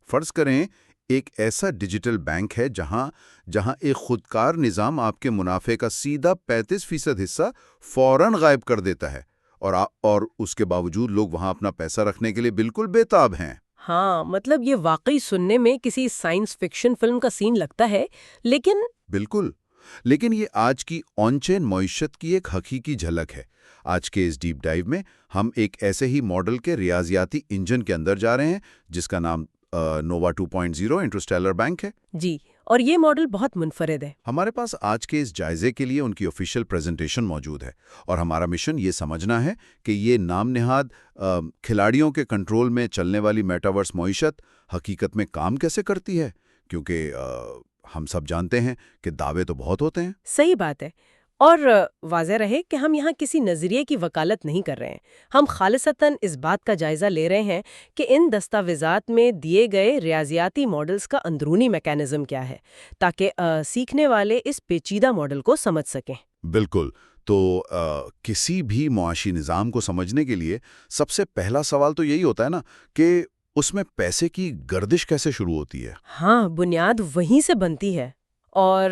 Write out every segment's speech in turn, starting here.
فرض کریں ایک ایسا ڈیجیٹل بینک ہے جہاں ایک خودکار نظام آپ کے منافع کا سیدھا 35% حصہ فوراً غائب کر دیتا ہے اور اس کے باوجود لوگ وہاں اپنا پیسہ رکھنے کے لیے بالکل بے تاب ہیں۔ ہاں، مطلب یہ واقعی سننے میں کسی سائنس فکشن فلم کا سین لگتا ہے، لیکن یہ آج کی آن چین معیشت کی ایک حقیقی جھلک ہے۔ آج کے اس ڈیپ ڈائیو میں ہم ایک ایسے ہی ماڈل کے ریاضیاتی انجن کے اندر جا رہے ہیں جس کا نام نووا 2.0 انٹرسٹیلر بینک ہے۔ جی، اور یہ ماڈل بہت منفرد ہے۔ ہمارے پاس آج کے اس جائزے کے لیے ان کی آفیشیل پریزنٹیشن موجود ہے، اور ہمارا مشن یہ سمجھنا ہے کہ یہ نام نہاد کھلاڑیوں کے کنٹرول میں چلنے والی میٹاورس معیشت حقیقت میں کام کیسے کرتی ہے، کیونکہ ہم سب جانتے ہیں کہ دعوے تو بہت ہوتے ہیں۔ صحیح بات ہے، اور واضح رہے کہ ہم یہاں کسی نظریے کی وکالت نہیں کر رہے ہیں۔ ہم خالصتاً اس بات کا جائزہ لے رہے ہیں کہ ان دستاویزات میں دیے گئے ریاضیاتی ماڈلز کا اندرونی میکانزم کیا ہے، تاکہ سیکھنے والے اس پیچیدہ ماڈل کو سمجھ سکیں۔ بالکل۔ تو کسی بھی معاشی نظام کو سمجھنے کے لیے سب سے پہلا سوال تو یہی ہوتا ہے نا کہ اس میں پیسے کی گردش کیسے شروع ہوتی ہے۔ ہاں، بنیاد وہیں سے بنتی ہے۔ اور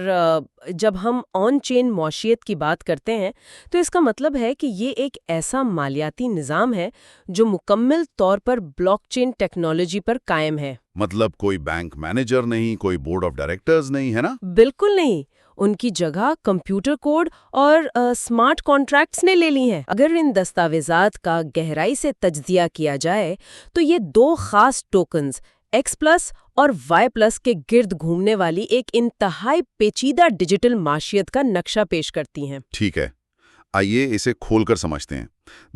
جب ہم آن چین معیشت کی بات کرتے ہیں تو اس کا مطلب ہے کہ یہ ایک ایسا مالیاتی نظام ہے جو مکمل طور پر بلاک چین ٹیکنالوجی پر قائم ہے۔ مطلب کوئی بینک مینیجر نہیں، کوئی بورڈ آف ڈائریکٹرز نہیں، ہے نا؟ بالکل نہیں، ان کی جگہ کمپیوٹر کوڈ اور اسمارٹ کانٹریکٹس نے لے لی ہیں۔ اگر ان دستاویزات کا گہرائی سے تجزیہ کیا جائے تو یہ دو خاص ٹوکنز X+ اور Y+ کے گرد گھومنے والی ایک انتہائی پیچیدہ ڈیجیٹل معیشت کا نقشہ پیش کرتی ہیں۔ ٹھیک ہے، آئیے اسے کھول کر سمجھتے ہیں۔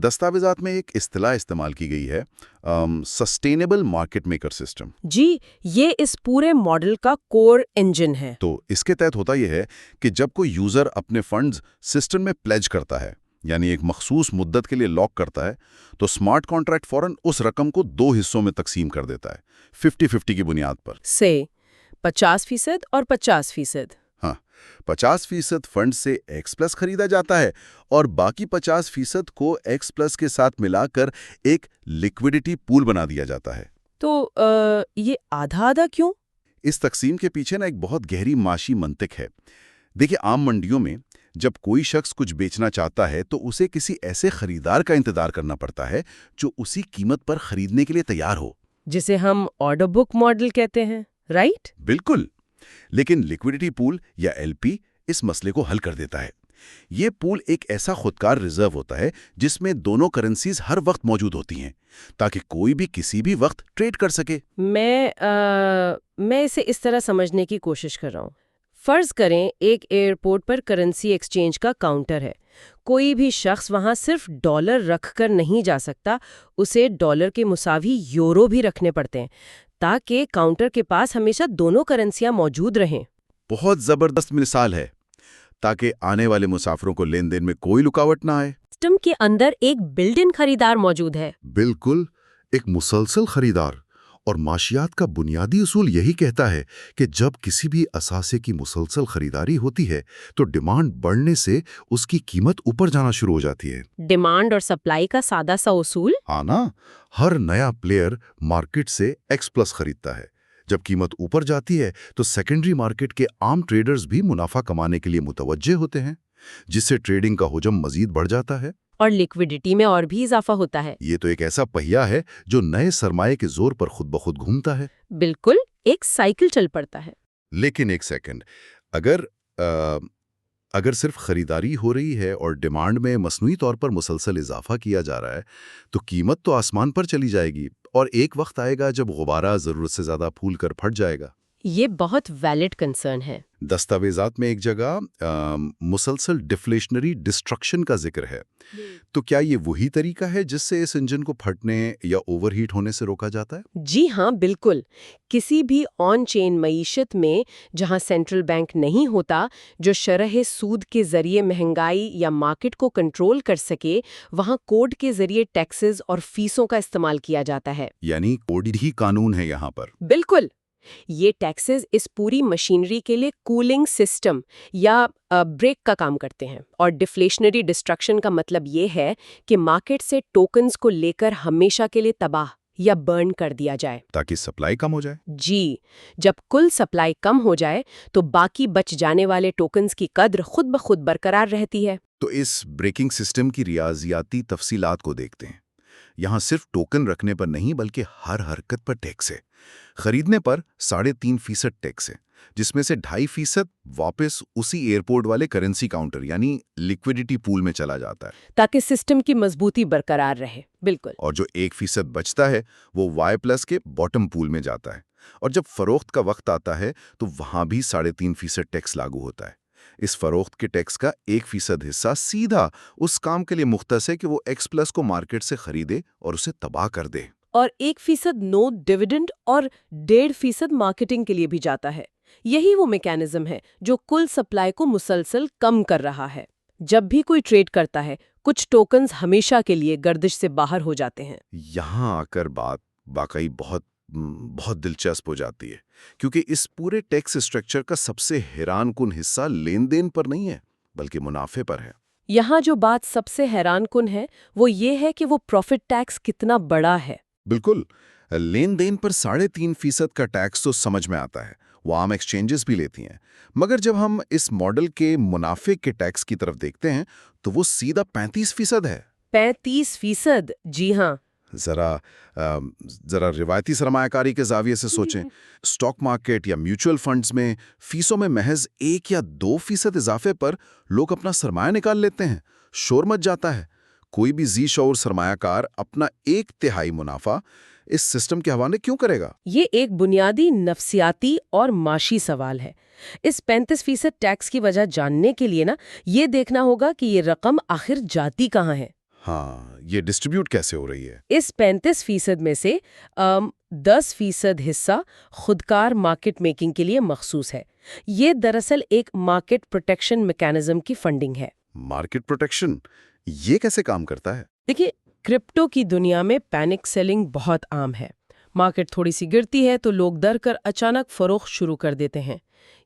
دستاویزات میں ایک اصطلاح استعمال کی گئی ہے، سسٹینیبل مارکیٹ میکر سسٹم۔ جی، یہ اس پورے ماڈل کا کور انجن ہے۔ تو اس کے تحت ہوتا یہ ہے کہ جب کوئی یوزر اپنے فنڈز سسٹم میں پلیج کرتا ہے، یعنی ایک مخصوص مدت کے لیے لاک کرتا ہے، تو اسمارٹ کانٹریکٹ فوراً اس رقم کو 2 حصوں میں تقسیم کر دیتا ہے، 50-50 کی بنیاد پر۔ سے 50% اور 50%۔ ہاں، 50% فنڈ سے X+ خریدا جاتا ہے اور باقی 50% کو X+ کے ساتھ ملا کر ایک لیکوڈیٹی پول بنا دیا جاتا ہے۔ تو یہ آدھا آدھا کیوں؟ اس تقسیم کے پیچھے ایک بہت گہری معاشی منطق ہے۔ دیکھیں، عام منڈیوں میں جب کوئی شخص کچھ بیچنا چاہتا ہے تو اسے کسی ایسے خریدار کا انتظار کرنا پڑتا ہے جو اسی قیمت پر خریدنے کے لیے تیار ہو، جسے ہم آرڈر بک ماڈل کہتے ہیں، رائٹ؟ بالکل۔ لیکن لیکوڈیٹی پول یا LP اس مسئلے کو حل کر دیتا ہے۔ یہ پول ایک ایسا خودکار ریزرو ہوتا ہے جس میں دونوں کرنسیز ہر وقت موجود ہوتی ہیں تاکہ کوئی بھی کسی بھی وقت ٹریڈ کر سکے۔ میں اسے اس طرح سمجھنے کی کوشش کر رہا ہوں۔ فرض کریں ایک ایئرپورٹ پر کرنسی ایکسچینج کا کاؤنٹر ہے۔ کوئی بھی شخص وہاں صرف ڈالر رکھ کر نہیں جا سکتا، اسے ڈالر کے مساوی یورو بھی رکھنے پڑتے ہیں تاکہ کاؤنٹر کے پاس ہمیشہ دونوں کرنسیاں موجود رہیں۔ بہت زبردست مثال ہے، تاکہ آنے والے مسافروں کو لین دین میں کوئی رکاوٹ نہ آئے۔ سسٹم کے اندر ایک بلڈ ان خریدار موجود ہے۔ بالکل، ایک مسلسل خریدار۔ اور معاشیات کا بنیادی اصول یہی کہتا ہے کہ جب کسی بھی اثاثے کی مسلسل خریداری ہوتی ہے تو ڈیمانڈ بڑھنے سے اس کی قیمت اوپر جانا شروع ہو جاتی ہے۔ ڈیمانڈ اور سپلائی کا سادہ سا اصول؟ ہاں نا، ہر نیا پلیئر مارکیٹ سے X+ خریدتا ہے۔ جب قیمت اوپر جاتی ہے تو سیکنڈری مارکیٹ کے عام ٹریڈرز بھی منافع کمانے کے لیے متوجہ ہوتے ہیں، جس سے ٹریڈنگ کا حجم مزید بڑھ جاتا ہے اور لیکوڈیٹی میں اور بھی اضافہ ہوتا ہے۔ یہ تو ایک ایسا پہیا ہے جو نئے سرمایے کے زور پر خود بخود گھومتا ہے۔ بالکل، ایک سائیکل چل پڑتا ہے۔ لیکن ایک سیکنڈ، اگر صرف خریداری ہو رہی ہے اور ڈیمانڈ میں مصنوعی طور پر مسلسل اضافہ کیا جا رہا ہے تو قیمت تو آسمان پر چلی جائے گی، اور ایک وقت آئے گا جب غبارہ ضرورت سے زیادہ پھول کر پھٹ جائے گا۔ یہ بہت ویلڈ کنسرن ہے۔ دستاویزات میں ایک جگہ مسلسل ڈیفلیشنری ڈسٹرکشن کا ذکر ہے۔ تو کیا یہ وہی طریقہ ہے جس سے اس انجن کو پھٹنے یا اوور ہیٹ ہونے سے روکا جاتا ہے؟ جی ہاں، بالکل۔ کسی بھی آن چین معیشت میں جہاں سینٹرل بینک نہیں ہوتا جو شرح سود کے ذریعے مہنگائی یا مارکیٹ کو کنٹرول کر سکے، وہاں کوڈ کے ذریعے ٹیکسز اور فیسوں کا استعمال کیا جاتا ہے۔ یعنی کوڈ ہی قانون ہے یہاں پر۔ بالکل، یہ ٹیکسز اس پوری مشینری کے لیے کولنگ سسٹم یا بریک کا کام کرتے ہیں، اور ڈیفلیشنری ڈسٹرکشن کا مطلب یہ ہے کہ مارکیٹ سے ٹوکنز کو لے کر ہمیشہ کے لیے تباہ یا برن کر دیا جائے۔ تاکہ سپلائی کم ہو جائے؟ جی، جب کل سپلائی کم ہو جائے تو باقی بچ جانے والے ٹوکنز کی قدر خود بخود برقرار رہتی ہے۔ تو اس بریکنگ سسٹم کی ریاضیاتی تفصیلات کو دیکھتے ہیں۔ یہاں صرف ٹوکن رکھنے پر نہیں بلکہ ہر حرکت پر ٹیکس ہے۔ خریدنے پر 3.5% ٹیکس ہے، جس میں سے 2.5% واپس اسی ایئرپورٹ والے کرنسی کاؤنٹر یعنی لیکویڈیٹی پول میں چلا جاتا ہے، تاکہ سسٹم کی مضبوطی برقرار رہے۔ بالکل۔ اور جو 1% بچتا ہے وہ Y+ کے باٹم پول میں جاتا ہے، اور جب فروخت کا وقت آتا ہے تو وہاں بھی 3.5% ٹیکس لاگو ہوتا ہے۔ اس فروخت کے ٹیکس کا 1% حصہ سیدھا اس کام کے لیے مختص ہے کہ وہ X+ کو مارکیٹ سے خریدے اور اسے تباہ کر دے۔ اور 1% نوٹ ڈیویڈنڈ اور 1.5% مارکیٹنگ کے لیے بھی جاتا ہے۔ یہی وہ میکانزم ہے جو کل سپلائی کو مسلسل کم کر رہا ہے۔ جب بھی کوئی ٹریڈ کرتا ہے، کچھ ٹوکنز ہمیشہ کے لیے گردش سے باہر ہو جاتے ہیں۔ یہاں آ کر بات واقعی بہت دلچسپ ہو جاتی ہے، کیونکہ اس پورے ٹیکس اسٹرکچر کا سب سے حیران کن حصہ لین دین پر نہیں ہے بلکہ منافع پر ہے۔ یہاں جو بات سب سے حیران کن ہے وہ یہ ہے کہ وہ پروفٹ ٹیکس کتنا بڑا ہے۔ بالکل، لین دین پر 3.5% کا ٹیکس تو سمجھ میں آتا ہے، وہ عام ایکسچینجز بھی لیتی ہیں، مگر جب ہم اس ماڈل کے منافع کے ٹیکس کی طرف دیکھتے ہیں تو وہ سیدھا 35% ہے۔ 35%؟ جی ہاں۔ ذرا روایتی سرمایہ کاری کے زاویے سے سوچیں، اسٹاک مارکیٹ یا میوچل فنڈز میں فیسوں میں محض 1 یا 2% اضافے پر لوگ اپنا سرمایہ نکال لیتے ہیں، شور مچ جاتا ہے۔ کوئی بھی ذی شعور سرمایہ کار اپنا 1/3 منافع اس سسٹم کے حوالے کیوں کرے گا؟ یہ ایک بنیادی نفسیاتی اور معاشی سوال ہے۔ اس 35% ٹیکس کی وجہ جاننے کے لیے یہ دیکھنا ہوگا کہ یہ رقم آخر جاتی کہاں ہے۔ ہاں، یہ ڈسٹریبیوٹ کیسے ہو رہی ہے؟ اس 35% میں سے 10% حصہ خودکار مارکیٹ میکنگ کے لیے مخصوص ہے۔ یہ دراصل ایک مارکیٹ پروٹیکشن میکانزم کی فنڈنگ ہے۔ مارکیٹ پروٹیکشن یہ کیسے کام کرتا ہے؟ دیکھیے، کرپٹو کی دنیا میں پینک سیلنگ بہت عام ہے۔ مارکیٹ تھوڑی سی گرتی ہے تو لوگ ڈر کر اچانک فروخت شروع کر دیتے ہیں۔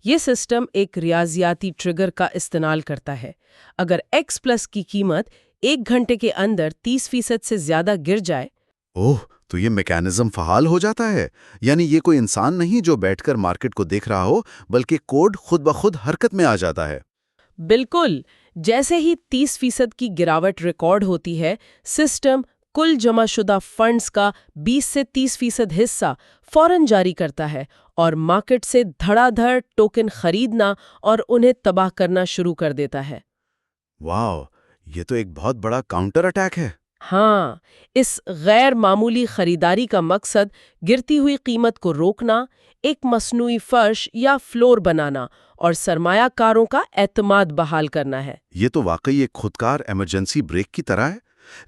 یہ سسٹم ایک ریاضیاتی ٹریگر کا استعمال کرتا ہے۔ اگر X+ کی قیمت 1 گھنٹے کے اندر 30% سے زیادہ گر جائے، تو یہ میکانزم فعال ہو جاتا ہے، یعنی یہ کوئی انسان نہیں جو بیٹھ کر مارکیٹ کو دیکھ رہا ہو، بلکہ کوڈ خود بخود حرکت میں آ جاتا ہے۔ بالکل، جیسے ہی 30% کی گراوٹ ریکارڈ ہوتی ہے، سسٹم کل جمع شدہ فنڈز کا 20 سے 30% حصہ فوراً جاری کرتا ہے اور مارکیٹ سے دھڑا دھڑ ٹوکن خریدنا اور انہیں تباہ کرنا شروع کر دیتا ہے۔ واو، یہ تو ایک بہت بڑا کاؤنٹر اٹیک ہے۔ ہاں، اس غیر معمولی خریداری کا مقصد گرتی ہوئی قیمت کو روکنا، ایک مصنوعی فرش یا فلور بنانا اور سرمایہ کاروں کا اعتماد بحال کرنا ہے۔ یہ تو واقعی ایک خودکار ایمرجنسی بریک کی طرح ہے،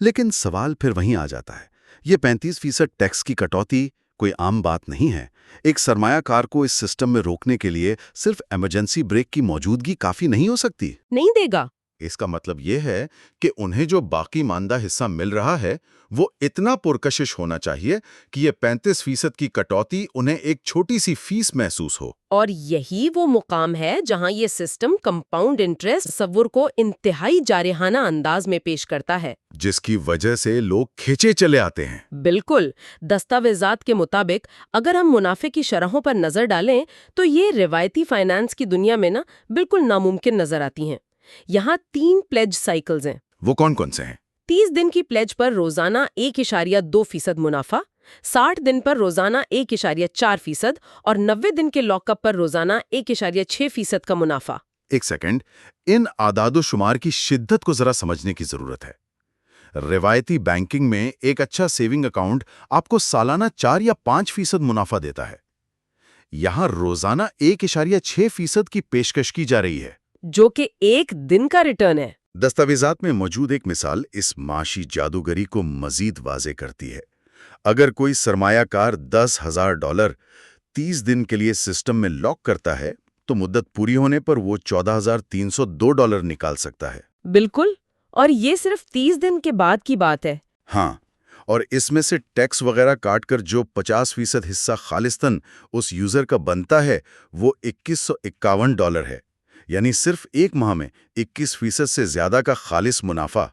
لیکن سوال پھر وہیں آ جاتا ہے۔ یہ 35% ٹیکس کی کٹوتی کوئی عام بات نہیں ہے۔ ایک سرمایہ کار کو اس سسٹم میں روکنے کے لیے صرف ایمرجنسی بریک کی موجودگی کافی نہیں ہو سکتی۔ نہیں دے گا۔ اس کا مطلب یہ ہے کہ انہیں جو باقی ماندہ حصہ مل رہا ہے وہ اتنا پرکشش ہونا چاہیے کہ یہ 35% کی کٹوتی انہیں ایک چھوٹی سی فیس محسوس ہو۔ اور یہی وہ مقام ہے جہاں یہ سسٹم کمپاؤنڈ انٹرسٹ تصور کو انتہائی جارحانہ انداز میں پیش کرتا ہے، جس کی وجہ سے لوگ کھینچے چلے آتے ہیں۔ بالکل۔ دستاویزات کے مطابق اگر ہم منافع کی شرحوں پر نظر ڈالیں تو یہ روایتی فائنانس کی دنیا میں بالکل ناممکن نظر آتی ہیں۔ یہاں 3 پلیج سائیکلز ہیں۔ وہ کون کون سے ہیں؟ 30 دن کی پلیج پر روزانہ 1.2% منافع، 60 دن پر روزانہ 1.4% اور 90 دن کے لاک اپ پر روزانہ 1.6% کا منافع۔ ایک سیکنڈ، ان اعداد و شمار کی شدت کو ذرا سمجھنے کی ضرورت ہے۔ روایتی بینکنگ میں ایک اچھا سیونگ اکاؤنٹ آپ کو سالانہ 4 یا 5% منافع دیتا ہے۔ یہاں روزانہ 1.6% کی پیشکش کی جا رہی ہے، جو کہ ایک دن کا ریٹرن ہے۔ دستاویزات میں موجود ایک مثال اس معاشی جادوگری کو مزید واضح کرتی ہے۔ اگر کوئی سرمایہ کار $10,000 30 دن کے لیے سسٹم میں لاک کرتا ہے تو مدت پوری ہونے پر وہ $14,302 نکال سکتا ہے۔ بالکل، اور یہ صرف 30 دن کے بعد کی بات ہے۔ ہاں، اور اس میں سے ٹیکس وغیرہ کاٹ کر جو 50% حصہ خالصتاً اس یوزر کا بنتا ہے وہ $2,151 ہے، یعنی صرف ایک ماہ میں 21% سے زیادہ کا خالص منافع۔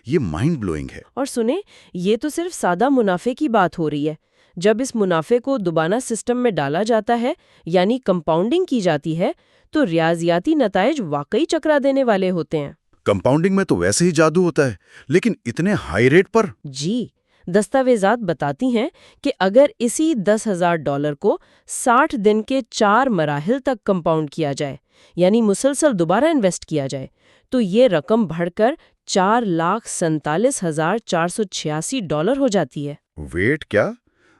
یہ مائنڈ بلوئنگ ہے۔ اور سنیں، یہ تو صرف سادہ منافع کی بات ہو رہی ہے۔ جب اس منافع کو دوبارہ سسٹم میں ڈالا جاتا ہے، یعنی کمپاؤنڈنگ کی جاتی ہے، تو ریاضیاتی نتائج واقعی چکرا دینے والے ہوتے ہیں۔ کمپاؤنڈنگ میں تو ویسے ہی جادو ہوتا ہے، لیکن اتنے ہائی ریٹ پر؟ جی، دستاویزات بتاتی ہیں کہ اگر اسی $10,000 کو 60 دن کے 4 مراحل تک کمپاؤنڈ کیا جائے، یعنی مسلسل دوبارہ انویسٹ کیا جائے، تو یہ رقم بڑھ کر $4,47,486 ہو جاتی ہے۔ ویٹ، کیا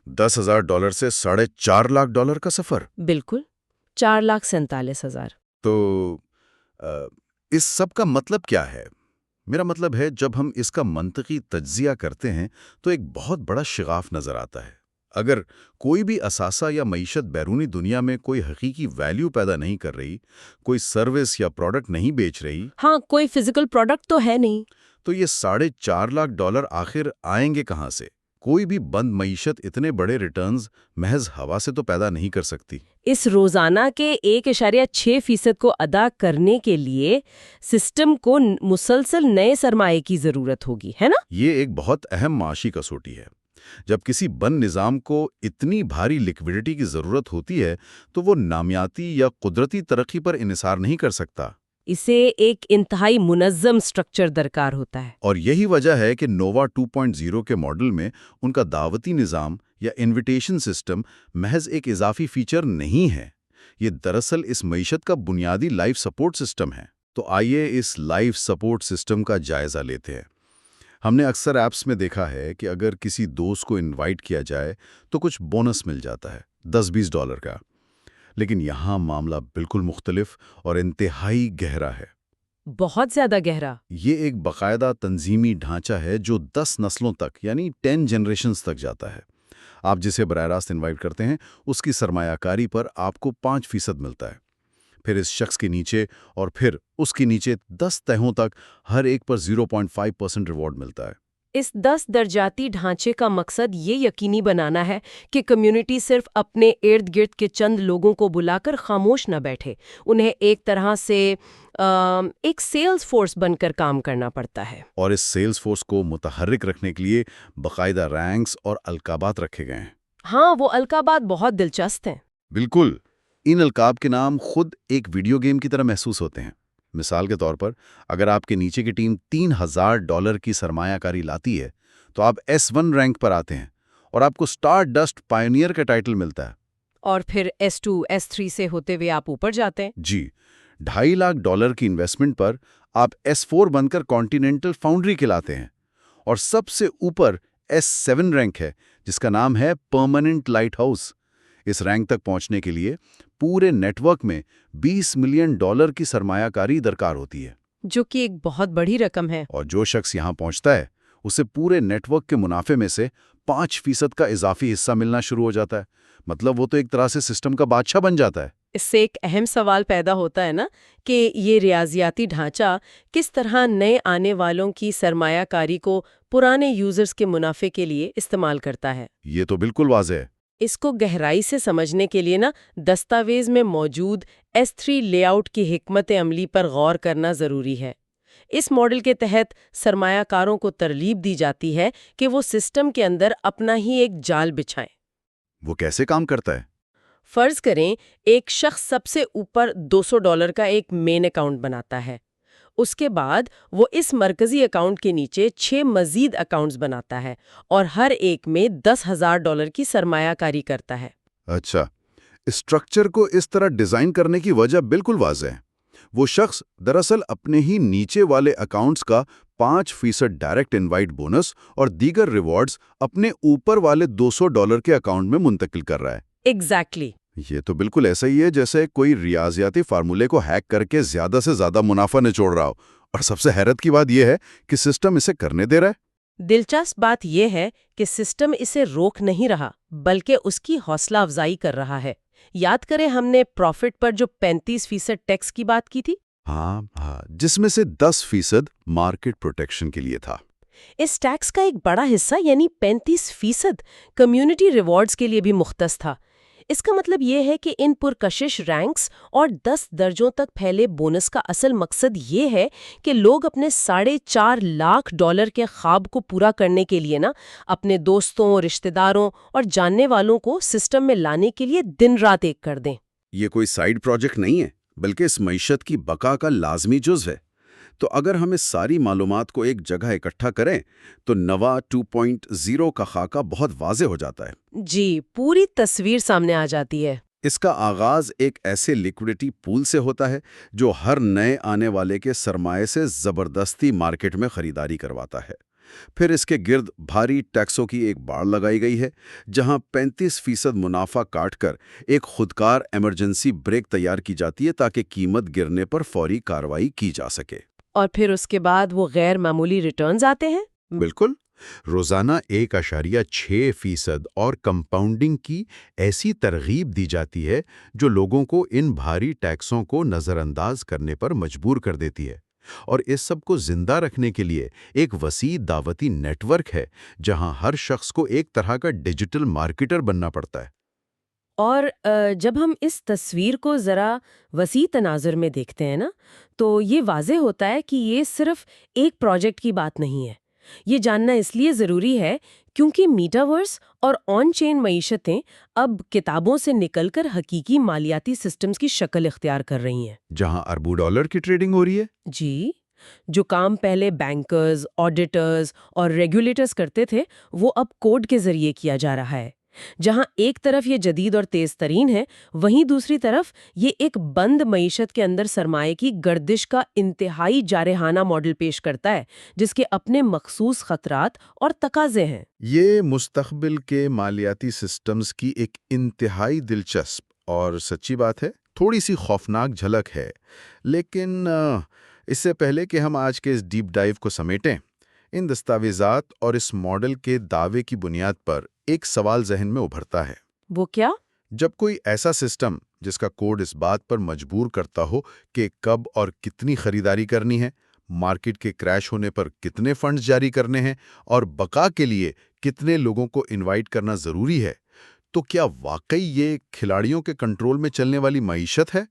$10,000 سے $4.5 کا سفر؟ بالکل، 4,47,000۔ تو اس سب کا مطلب کیا ہے؟ میرا مطلب ہے، جب ہم اس کا منطقی تجزیہ کرتے ہیں تو ایک بہت بڑا شگاف نظر آتا ہے۔ اگر کوئی بھی اثاثہ یا معیشت بیرونی دنیا میں کوئی حقیقی ویلیو پیدا نہیں کر رہی، کوئی سروس یا پروڈکٹ نہیں بیچ رہی، ہاں، کوئی فزیکل پروڈکٹ تو ہے نہیں، تو یہ $4.5 آخر آئیں گے کہاں سے؟ کوئی بھی بند معیشت اتنے بڑے ریٹرنز محض ہوا سے تو پیدا نہیں کر سکتی۔ اس روزانہ کے 1.6% کو ادا کرنے کے لیے سسٹم کو مسلسل نئے سرمایے کی ضرورت ہوگی، ہے نا؟ یہ ایک بہت اہم معاشی کسوٹی ہے۔ جب کسی بند نظام کو اتنی بھاری لیکوڈیٹی کی ضرورت ہوتی ہے تو وہ نامیاتی یا قدرتی ترقی پر انحصار نہیں کر سکتا۔ اسے ایک انتہائی منظم سٹرکچر درکار ہوتا ہے۔ اور یہی وجہ ہے کہ نووا 2.0 کے ماڈل میں ان کا دعوتی نظام یا انویٹیشن سسٹم محض ایک اضافی فیچر نہیں ہے، یہ دراصل اس معیشت کا بنیادی لائف سپورٹ سسٹم ہے۔ تو آئیے اس لائف سپورٹ سسٹم کا جائزہ لیتے ہیں۔ ہم نے اکثر ایپس میں دیکھا ہے کہ اگر کسی دوست کو انوائٹ کیا جائے تو کچھ بونس مل جاتا ہے، $10-20 کا۔ لیکن یہاں معاملہ بالکل مختلف اور انتہائی گہرا ہے۔ بہت زیادہ گہرا۔ یہ ایک باقاعدہ تنظیمی ڈھانچہ ہے جو 10 نسلوں تک یعنی 10 جنریشنز تک جاتا ہے۔ آپ جسے براہ راست انوائٹ کرتے ہیں اس کی سرمایہ کاری پر آپ کو 5% ملتا ہے، پھر اس شخص کے نیچے اور پھر اس کے نیچے 10 تہوں تک ہر ایک پر 0.5% ریوارڈ ملتا ہے۔ اس 10 درجاتی ڈھانچے کا مقصد یہ یقینی بنانا ہے کہ کمیونٹی صرف اپنے ارد گرد کے چند لوگوں کو بلا کر خاموش نہ بیٹھے، انہیں ایک طرح سے ایک سیلز فورس بن کر کام کرنا پڑتا ہے۔ اور اس سیلز فورس کو متحرک رکھنے کے لیے باقاعدہ رینکس اور القابات رکھے گئے ہیں۔ ہاں، وہ القابات بہت دلچسپ ہیں۔ بالکل، ان القاب کے نام خود ایک ویڈیو گیم کی طرح محسوس ہوتے ہیں۔ مثال کے طور پر، اگر آپ کے نیچے کی ٹیم $3,000 کی سرمایہ کاری لاتی ہے تو آپ S1 رینک پر آتے ہیں اور آپ کو اسٹار ڈسٹ پائونیئر کا ٹائٹل ملتا ہے۔ اور پھر S2 S3 سے ہوتے ہوئے آپ اوپر جاتے ہیں۔ جی، $2.5 کی انویسٹمنٹ پر آپ S4 بن کر کانٹیننٹل فاؤنڈری کہلاتے ہیں، اور سب سے اوپر S7 رینک ہے جس کا نام ہے پرماننٹ لائٹ ہاؤس۔ اس رینک تک پہنچنے کے لیے پورے نیٹ ورک میں $20 ملین کی سرمایہ کاری درکار ہوتی ہے، جو کہ ایک بہت بڑی رقم ہے۔ اور جو شخص یہاں پہنچتا ہے اسے پورے نیٹ ورک کے منافع میں سے 5% کا اضافی حصہ ملنا شروع ہو جاتا ہے۔ مطلب وہ تو ایک طرح سے سسٹم کا بادشاہ بن جاتا ہے۔ اس سے ایک اہم سوال پیدا ہوتا ہے نا کہ یہ ریاضیاتی ڈھانچہ کس طرح نئے آنے والوں کی سرمایہ کاری کو پرانے یوزرز کے منافع کے لیے استعمال کرتا ہے۔ یہ تو بالکل واضح ہے۔ اس کو گہرائی سے سمجھنے کے لیے دستاویز میں موجود S3 لے آؤٹ کی حکمت عملی پر غور کرنا ضروری ہے۔ اس ماڈل کے تحت سرمایہ کاروں کو ترغیب دی جاتی ہے کہ وہ سسٹم کے اندر اپنا ہی ایک جال بچھائیں۔ وہ کیسے کام کرتا ہے؟ فرض کریں ایک شخص سب سے اوپر $200 کا ایک مین اکاؤنٹ بناتا ہے، اس کے بعد وہ اس مرکزی اکاؤنٹ کے نیچے 6 مزید اکاؤنٹس بناتا ہے اور ہر ایک میں $10,000 کی سرمایہ کاری کرتا ہے۔ اچھا، اسٹرکچر کو اس طرح ڈیزائن کرنے کی وجہ بالکل واضح ہے۔ وہ شخص دراصل اپنے ہی نیچے والے اکاؤنٹس کا 5% ڈائریکٹ انوائٹ بونس اور دیگر ریوارڈز اپنے اوپر والے $200 کے اکاؤنٹ میں منتقل کر رہا ہے۔ ایگزیکٹلی۔ یہ تو بالکل ایسا ہی ہے جیسے کوئی ریاضیاتی فارمولے کو ہیک کر کے زیادہ سے زیادہ منافع نچوڑ رہا ہو، اور سب سے حیرت کی بات یہ ہے کہ سسٹم اسے کرنے دے رہا ہے۔ دلچسپ بات یہ ہے کہ سسٹم اسے روک نہیں رہا بلکہ اس کی حوصلہ افزائی کر رہا ہے۔ یاد کریں ہم نے پروفٹ پر جو 35% ٹیکس کی بات کی تھی؟ ہاں، جس میں سے 10% مارکیٹ پروٹیکشن کے لیے تھا۔ اس ٹیکس کا ایک بڑا حصہ یعنی 35% کمیونٹی ریوارڈز کے لیے بھی مختص تھا۔ اس کا مطلب یہ ہے کہ ان پرکشش رینکس اور 10 درجوں تک پھیلے بونس کا اصل مقصد یہ ہے کہ لوگ اپنے $4.5 کے خواب کو پورا کرنے کے لیے اپنے دوستوں، رشتہ داروں اور جاننے والوں کو سسٹم میں لانے کے لیے دن رات ایک کر دیں۔ یہ کوئی سائیڈ پروجیکٹ نہیں ہے، بلکہ اس معیشت کی بقا کا لازمی جزو ہے۔ تو اگر ہم اس ساری معلومات کو ایک جگہ اکٹھا کریں تو نوا 2.0 کا خاکہ بہت واضح ہو جاتا ہے۔ جی، پوری تصویر سامنے آ جاتی ہے۔ اس کا آغاز ایک ایسے لیکوڈیٹی پول سے ہوتا ہے جو ہر نئے آنے والے کے سرمایے سے زبردستی مارکیٹ میں خریداری کرواتا ہے۔ پھر اس کے گرد بھاری ٹیکسوں کی ایک باڑ لگائی گئی ہے، جہاں 35% منافع کاٹ کر ایک خودکار ایمرجنسی بریک تیار کی جاتی ہے تاکہ قیمت گرنے پر فوری کارروائی کی جا سکے۔ اور پھر اس کے بعد وہ غیر معمولی ریٹرنز آتے ہیں۔ بالکل، روزانہ 1.6% اور کمپاؤنڈنگ کی ایسی ترغیب دی جاتی ہے جو لوگوں کو ان بھاری ٹیکسوں کو نظر انداز کرنے پر مجبور کر دیتی ہے۔ اور اس سب کو زندہ رکھنے کے لیے ایک وسیع دعوتی نیٹ ورک ہے جہاں ہر شخص کو ایک طرح کا ڈیجیٹل مارکیٹر بننا پڑتا ہے۔ اور جب ہم اس تصویر کو ذرا وسیع تناظر میں دیکھتے ہیں تو یہ واضح ہوتا ہے کہ یہ صرف ایک پروجیکٹ کی بات نہیں ہے۔ یہ جاننا اس لیے ضروری ہے کیونکہ میٹاورس اور آن چین معیشتیں اب کتابوں سے نکل کر حقیقی مالیاتی سسٹمز کی شکل اختیار کر رہی ہیں، جہاں اربوں ڈالر کی ٹریڈنگ ہو رہی ہے۔ جی، جو کام پہلے بینکرز، آڈیٹرز اور ریگولیٹرز کرتے تھے وہ اب کوڈ کے ذریعے کیا جا رہا ہے۔ جہاں ایک طرف یہ جدید اور تیز ترین ہے، وہیں دوسری طرف یہ ایک بند معیشت کے اندر سرمایہ کی گردش کا انتہائی جارحانہ ماڈل پیش کرتا ہے، جس کے اپنے مخصوص خطرات اور تقاضے ہیں۔ یہ مستقبل کے مالیاتی سسٹمز کی ایک انتہائی دلچسپ اور سچی بات ہے، تھوڑی سی خوفناک جھلک ہے۔ لیکن اس سے پہلے کہ ہم آج کے اس ڈیپ ڈائیو کو سمیٹیں، ان دستاویزات اور اس ماڈل کے دعوے کی بنیاد پر ایک سوال ذہن میں ابھرتا ہے۔ وہ کیا؟ جب کوئی ایسا سسٹم جس کا کوڈ اس بات پر مجبور کرتا ہو کہ کب اور کتنی خریداری کرنی ہے، مارکیٹ کے کریش ہونے پر کتنے فنڈز جاری کرنے ہیں اور بقا کے لیے کتنے لوگوں کو انوائٹ کرنا ضروری ہے، تو کیا واقعی یہ کھلاڑیوں کے کنٹرول میں چلنے والی معیشت ہے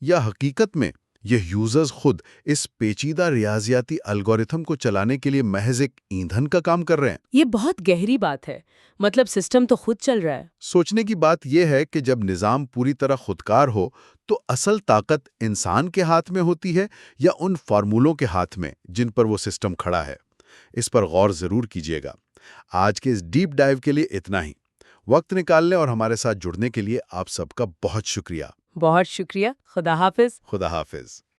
یا حقیقت میں یہ یوزرز خود اس پیچیدہ ریاضیاتی الگوریتھم کو چلانے کے لیے محض ایک ایندھن کا کام کر رہے ہیں؟ یہ بہت گہری بات ہے، مطلب سسٹم تو خود چل رہا ہے۔ سوچنے کی بات یہ ہے کہ جب نظام پوری طرح خودکار ہو تو اصل طاقت انسان کے ہاتھ میں ہوتی ہے یا ان فارمولوں کے ہاتھ میں جن پر وہ سسٹم کھڑا ہے؟ اس پر غور ضرور کیجیے گا۔ آج کے اس ڈیپ ڈائیو کے لیے اتنا ہی۔ وقت نکالنے اور ہمارے ساتھ جڑنے کے لیے آپ سب کا بہت شکریہ۔ بہت شکریہ۔ خدا حافظ۔ خدا حافظ۔